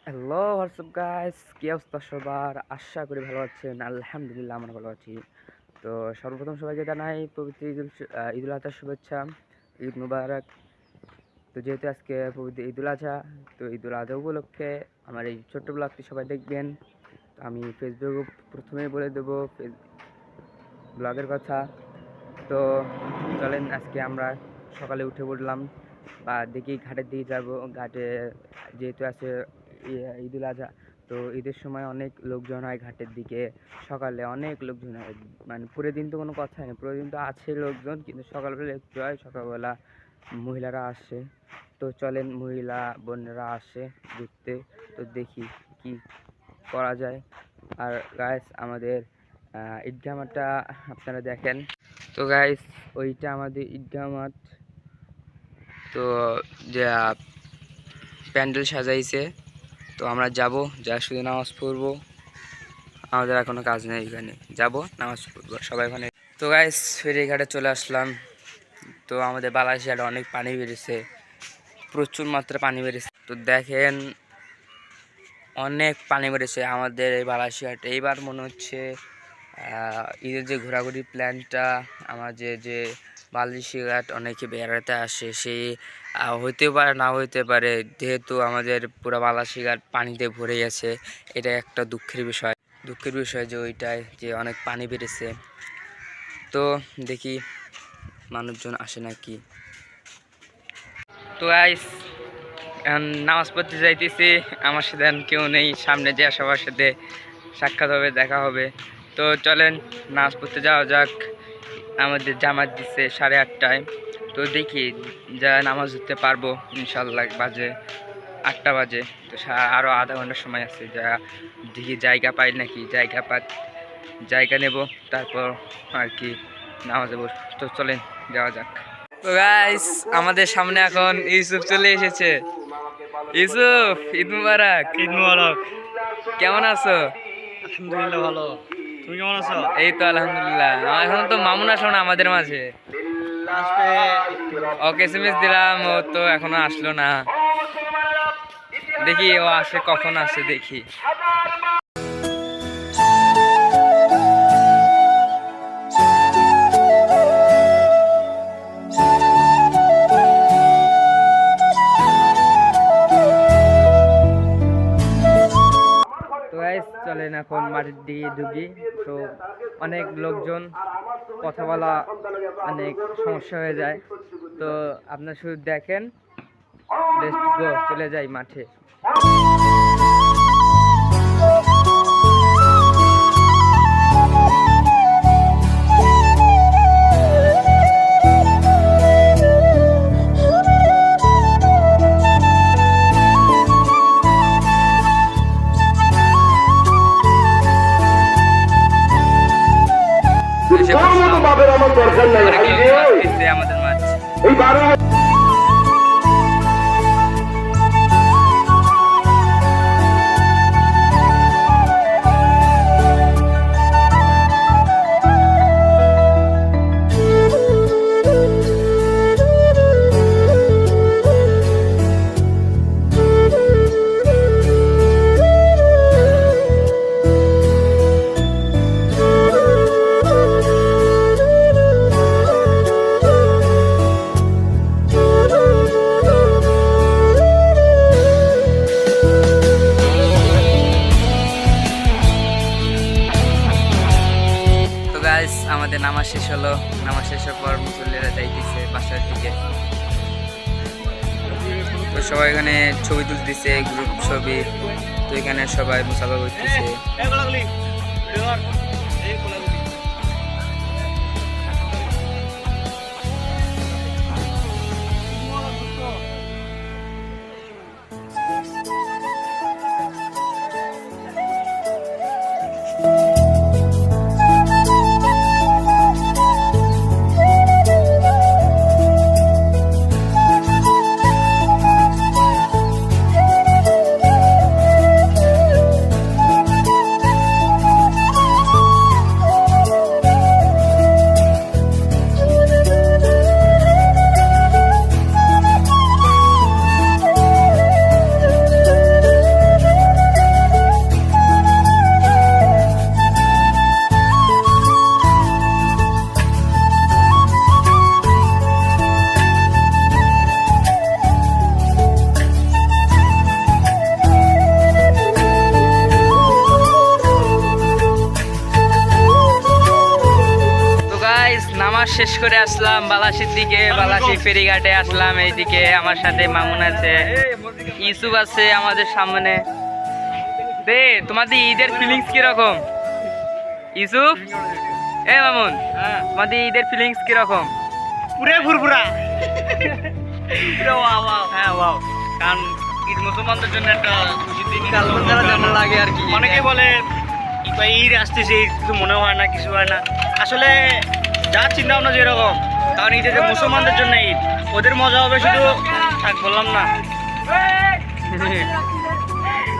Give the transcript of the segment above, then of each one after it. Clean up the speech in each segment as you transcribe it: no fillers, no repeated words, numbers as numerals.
Hello WhatsApp guys, কি অবস্থা সবার? আশা করি ভালো আছেন। আলহামদুলিল্লাহ আমরা ভালো আছি। তো সর্বপ্রথম সবাইকে জানাই পবিত্র ঈদুল আজহার শুভেচ্ছা। ঈদ মুবারক। তো যেহেতু আজকে পবিত্র ঈদুল আজহা, তো ঈদুল আজহা উপলক্ষে আমার এই ছোট্ট ব্লগটি সবাই দেখবেন। তো আমি ফেসবুক প্রথমেই বলে দেবো ব্লগের কথা। তো চলেন আজকে আমরা সকালে উঠে পড়লাম, বা দেখি ঘাটের দিকে যাব। ঘাটে যেহেতু আছে ঈদুল আজহা, তো ঈদের সময় অনেক লোকজন হয় ঘাটের দিকে। সকালে অনেক লোকজন হয়, মানে পুরো দিন তো কোনো কথাই নেই, পুরো দিন তো আছে লোকজন, কিন্তু সকালবেলা একটু হয়। সকালবেলা মহিলারা আসে, তো চলেন মহিলা বোনেরা আসে ঘুরতে। তো দেখি কি করা যায়। আর গাইস আমাদের ঈদগাহ মাঠটা আপনারা দেখেন। তো গাইস ওইটা আমাদের ঈদগাহ মাঠ। তো যা প্যান্ডেল সাজাইছে, তো আমরা যাব, যা শুধু নামাজ পড়বো। আমাদের আর কোনো কাজ নেই, এখানে যাব নামাজ পড়বো সবাই ওখানে। তো গাইস ফেরিঘাটে চলে আসলাম। তো আমাদের বালাসিয়াটা অনেক পানি বেড়েছে, প্রচুর মাত্রা পানি বেড়েছে। তো দেখেন অনেক পানি বেড়েছে আমাদের এই বালাসিয়াট। এইবার মনে হচ্ছে ঈদের যে ঘোরাঘুরি প্ল্যানটা, আমার যে বালাসিয়াট অনেকে বেড়াতে আসে, সেই হইতে পারে না হইতে পারে, যেহেতু আমাদের পুরো বালাসিয়াট পানিতে ভরে গেছে। এটা একটা দুঃখের বিষয় যে ওইটায় যে অনেক পানি বেড়েছে। তো দেখি মানুষজন আসে নাকি। তো গাইস এখন নামাজ পড়তে যাইতেছি, আমার সাথে কেউ নেই। সামনে যে সবার সাথে সাক্ষাৎ হবে, দেখা হবে। তো চলেন নামাজ পড়তে যাওয়া যাক। আমাদের জামাত দিচ্ছে 8:30টায়। তো দেখি যা নামাজ পড়তে পারবো ইনশাল্লাহ। বাজে 8টা বাজে, তো আরও আধা ঘন্টার সময় আছে। যা দেখি জায়গা পাই নাকি, জায়গা নেব, তারপর আর কি নামাজে বস। তো চলেন যাওয়া যাক। তো গাইস আমাদের সামনে এখন ইউসুফ চলে এসেছে। ইউসুফ, ঈদ মুবারক। ঈদ মোবারক। কেমন আছো? আলহামদুলিল্লাহ ভালো। তুমি কেমন আছো? এই তো আলহামদুলিল্লাহ। এখন তো মামুন আসলো না আমাদের মাঝে। আসবে। ওকে এসএমএস দিলাম, ও তো এখনো আসলো না। দেখি ও আসে, কখন আসে দেখি। তো গাইস চলেন এখন মাঠের দিকে ঢুকি। তো অনেক লোকজন, কথা বলা অনেক সমস্যা হয়ে যায়। তো আপনারা শুধু দেখেন, লেটস গো, চলে যাই মাঠে। এসে বসলাম। আমাদের মাঠ। আমাদের নামাজ শেষ হলো। নামাজ শেষের পর মুসল্লিরা যাইতেছে বাসার দিকে। তো সবাই এখানে ছবি তুলতেছে, গ্রুপ ছবি। তো এখানে সবাই মুসাফা করতেছে। শেষ করে আসলাম বালাসির দিকে, বালাসি ফেরিঘাটে আসলাম। এইদিকে আমার সাথে মামুন আছে, ইউসুফ আছে আমাদের সামনে। দে তোমাদের ঈদের ফিলিংস কিরকম? ইউসুফ, এ মামুন, তোমাদের ঈদের ফিলিংস কিরকম? পুরে ফুরফুরা। হ্যাঁ ওয়াও, কারণ ঈদ মুসলমানদের জন্য একটা খুশির দিন, যেমন লাগে আর কি। অনেকে বলে ঈদ আসতেছে, ঈদ কিছু মনে হয় না, কিছু হয় না। আসলে যা চিন্তা ভাবনা যেরকম, কারণ ঈদ মুসলমানদের জন্য ঈদ, ওদের মজা হবে শুধু। থাক বললাম না,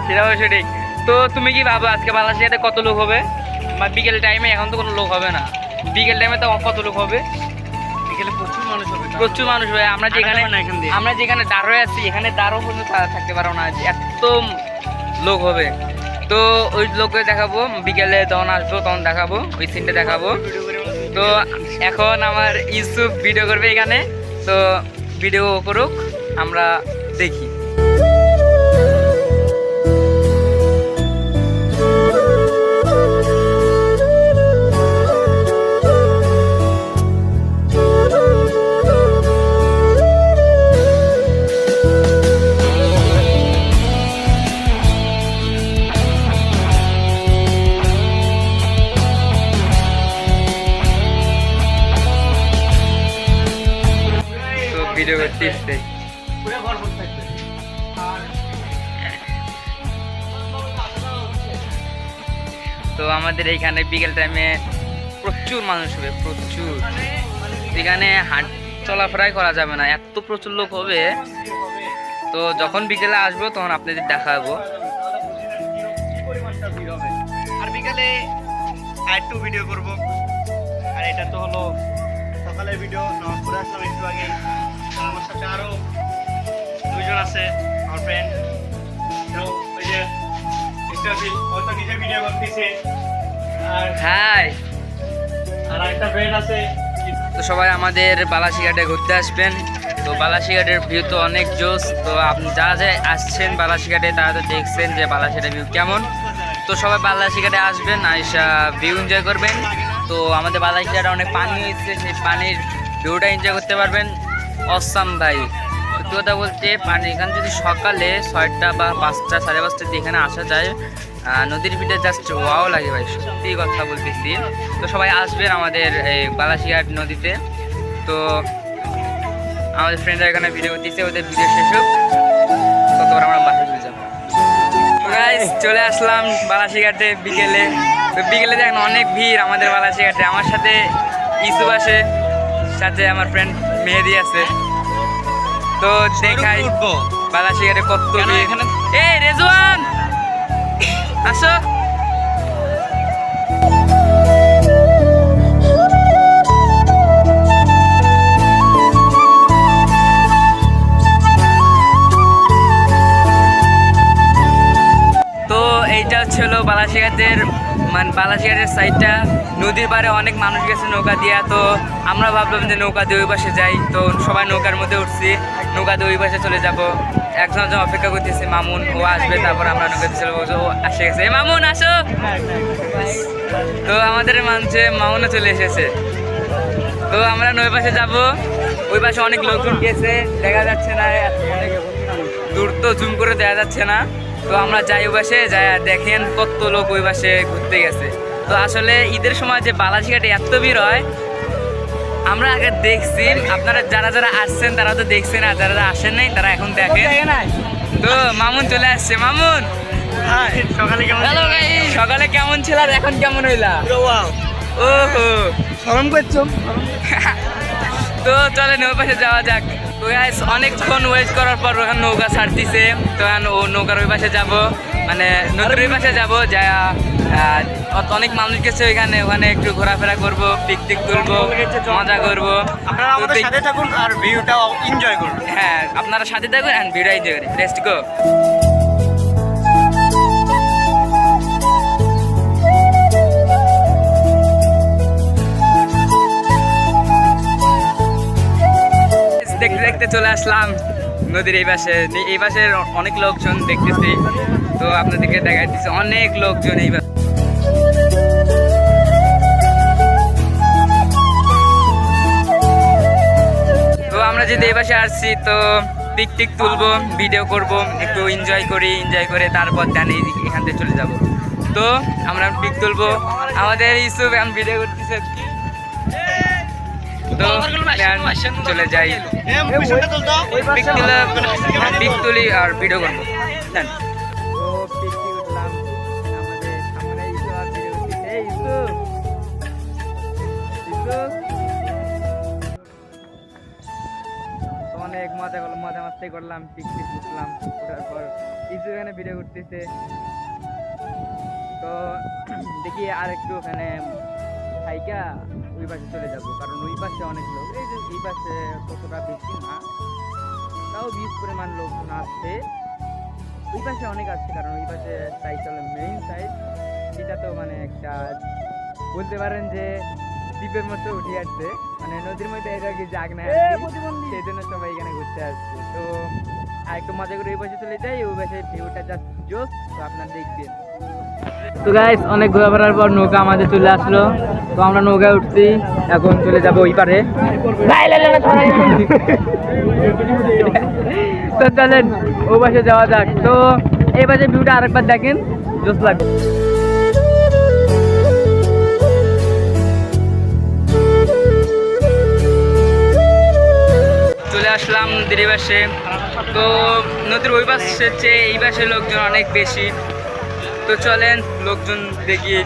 সেটা অবশ্য ঠিক। তো তুমি কি ভাবো আজকে বালাসিয়াতে কত লোক হবে? বিকেল টাইমে এখন তো কোনো লোক হবে না, বিকেল টাইমে তো কত লোক হবে? বিকেলে প্রচুর মানুষ হবে, প্রচুর মানুষ হবে। আমরা যেখানে দাঁড় হয়ে আছি, এখানে দাঁড়ও পর্যন্ত থাকতে পারবো না, এত লোক হবে। তো ওই লোককে দেখাবো বিকেলে, তখন আসবো তখন দেখাবো, ওই সিনটা দেখাবো। তো এখন আমার ইউসুফ ভিডিও করবে এখানে, তো ভিডিও করুক, আমরা দেখি। ভিডিও করতে এসছে। তো আমাদের এইখানে বিকেল টাইমে প্রচুর মানুষ হবে, প্রচুর। এখানে চলাফেরাই করা যাবে না, এত প্রচুর লোক হবে। তো যখন বিকেলে আসবো তখন আপনাদের দেখাবো। আর বিকালে আরেকটু ভিডিও করব। আর এটা তো হলো সকালের ভিডিও, নামাজ পড়ে আসলাম একটু আগে। আমার সাথে আরো দুইজন আছে আমার ফ্রেন্ড, তো ওই যে ইস্টাফিল, ও তো নিজে ভিডিও করতেছে। আর হাই, আর একটা ফ্রেন্ড আছে। তো সবাই আমাদের বালাসিঘাটে ঘুরতে আসবেন। তো বালাসিঘাটের ভিউ তো অনেক জোস। তো আপনি যারা যে আসছেন বালাসিঘাটে তারা তো দেখছেন যে বালাসিঘাটের ভিউ কেমন। তো সবাই বালাসিঘাটে আসবেন, আইসা ভিউ এনজয় করবেন। তো আমাদের বালাসিঘাটে অনেক পানি হয়েছে, সেই পানির ভিউটা এনজয় করতে পারবেন। অসাম ভাই, সত্যি কথা বলতে পানি এখানে যদি সকালে 6টা বা 5টা 5:30 দিয়ে এখানে আসা যায়, নদীর ভিতরে জাস্ট ওয়াও লাগে ভাই, সত্যি কথা বলতেছি। তো সবাই আসবেন আমাদের এই বালাসিঘাট নদীতে। তো আমাদের ফ্রেন্ডরা এখানে ভিডিও দিচ্ছে, ওদের ভিডিও শেষ হোক, ততবার আমরা বাসে চলে যাবো। গাইস চলে আসলাম বালাসিঘাটে বিকেলে। তো বিকেলে দেখেন অনেক ভিড় আমাদের বালাসিঘাটে। আমার সাথে ইসুফ আছে, সাথে আমার ফ্রেন্ড মেহেদি আছে। তো দেখাই বালাসিঘাটে কত ভিড়। এই রেজওয়ান আসো। তো এইটা হচ্ছে হলো বালাসিঘাটের বালাসিঘাটের সাইডটা। নদীর পাড়ে অনেক মানুষ গেছে নৌকা দিয়া। তো আমরা ভাবলাম যে নৌকা দিয়ে ওই পাশে যাই। তো সবাই নৌকার মধ্যে উঠছি, নৌকা দিয়ে ওই পাশে চলে যাবো। একজন অপেক্ষা করতেছে, মামুন, ও আসবে, তারপর আমরা নৌকাতে চলে যাবো। ও আসে গেছে, মামুন আসো। তো আমাদের মানছে মামুনও চলে এসেছে। তো আমরা নই পাশে যাব, ওই পাশে অনেক লোকজন গেছে, দেখা যাচ্ছে না, অনেক দূর তো জুম করে দেখা যাচ্ছে না। তো আমরা যাই ওই পাশে, যাই দেখেন কত লোক ওই পাশে ঘুরতে গেছে। তো আসলে ঈদের সময় যে বালাসিঘাটে এত ভিড় হয় আমরা আগে দেখছি, আপনারা যারা যারা আসছেন তারা তো দেখছেন, আর যারা যারা আসেন নাই তারা এখন দেখেন। তো মামুন চলে আসছে। মামুন সকালে কেমন ছিল আর এখন কেমন হইলা? ওহো শরম করছো। তো চলে নৌকার পাশে যাওয়া যাক। তো গাইস অনেকক্ষণ ওয়েট করার পর ওখানে নৌকা ছাড়তিছে। তো এখন ও নৌকার ওই পাশে যাবো, মানে নদীর ওই পাশে যাবো, যা অনেক মানুষ গেছে ওইখানে, ওখানে একটু ঘোরাফেরা করবো, পিকনিক তুলবো, মজা করবো। আপনারা আমাদের সাথে থাকুন আর ভিউটা এনজয় করুন। হ্যাঁ আপনারা সাথে থাকুন আর ভিডিও এনজয় করি। Let's go. দেখতে দেখতে চলে আসলাম নদীর এই পাশে অনেক লোকজন দেখতেছি। তো আপনাদেরকে দেখা দিচ্ছে অনেক লোকজন এই আমরা যদি এই পাশে আসছি তো পিক টিক তুলবো, ভিডিও করব, একটু এনজয় করে তারপর জানি এখান থেকে চলে যাব। তো আমরা পিক তুলবো, আমাদের ইউসুফ এখন ভিডিও করতেছে। তো চলে যাই, পিক তুলি আর ভিডিও করবো। অনেক মজা মাস্তি করলাম, পিকনিক উঠলাম, ওঠার পর কিছু এখানে ভিডিও করতেছে। তো দেখি আর একটু ওখানে হাইকা ওই পাশে চলে যাব, কারণ ওই পাশে অনেক লোক, এই যে এই পাশে কতটা বেশি না, তাও 20 পরিমাণ লোকজন আসছে। ওই পাশে অনেক আসছে, কারণ ওই পাশে সাইড হলো মেইন সাইড, সেটা তো মানে একটা বলতে পারেন যে দ্বীপের মতো উঠে আসছে, মানে নদীর মধ্যে এর আগে জাগ না, সেই জন্য সবাই এখানে ঘুরতে আসছে। তো আর একটু মজা করে ওই পাশে চলে যাই, ওই পাশে ভিউটা জাস্ট জোস, তো আপনারা দেখবেন। তো গাইস, অনেক ঘোরাফেরার পর নৌকা আমাদের চলে আসলো, তো আমরা নৌকায় উঠছি, এখন চলে যাবো ওই পারে। তো চলেন ওই পাশে যাওয়া যাক। তো এই পাশে ভিউটা আরেকবার দেখেন, জোস লাগবে। চলে আসলাম নদীর পাশে। তো নদীর ওই পাশে চেয়ে এই পাশে লোকজন অনেক বেশি। তো চলেন লোকজন দেখি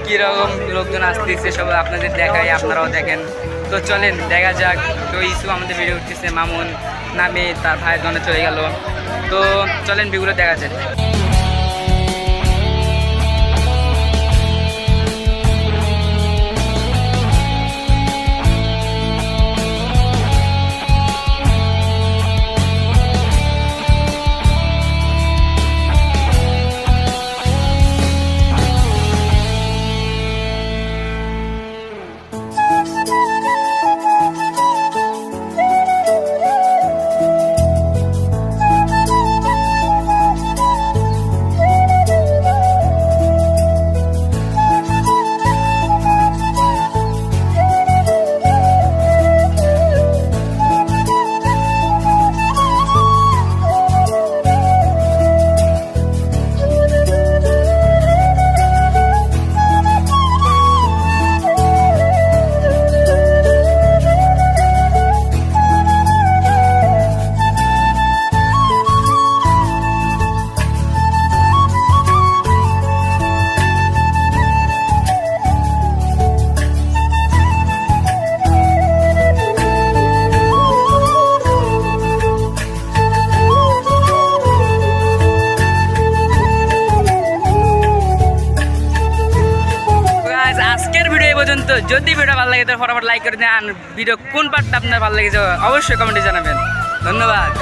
কীরকম লোকজন আসতেছে, সব আপনাদের দেখাই, আপনারাও দেখেন। তো চলেন দেখা যাক। তো ইসু আমাদের ভিডিও উঠতেছে, মামুন নামে তার ভাইয়ের জন্য চলে গেল। তো চলেন ভিডিওগুলো দেখা যাক। আজকের ভিডিও এই পর্যন্ত। যদি ভিডিও ভালো লাগে তো ফটাফট লাইক করে দেন, আর ভিডিও কোন পার্টটা আপনার ভালো লেগেছে অবশ্যই কমেন্টে জানাবেন। ধন্যবাদ।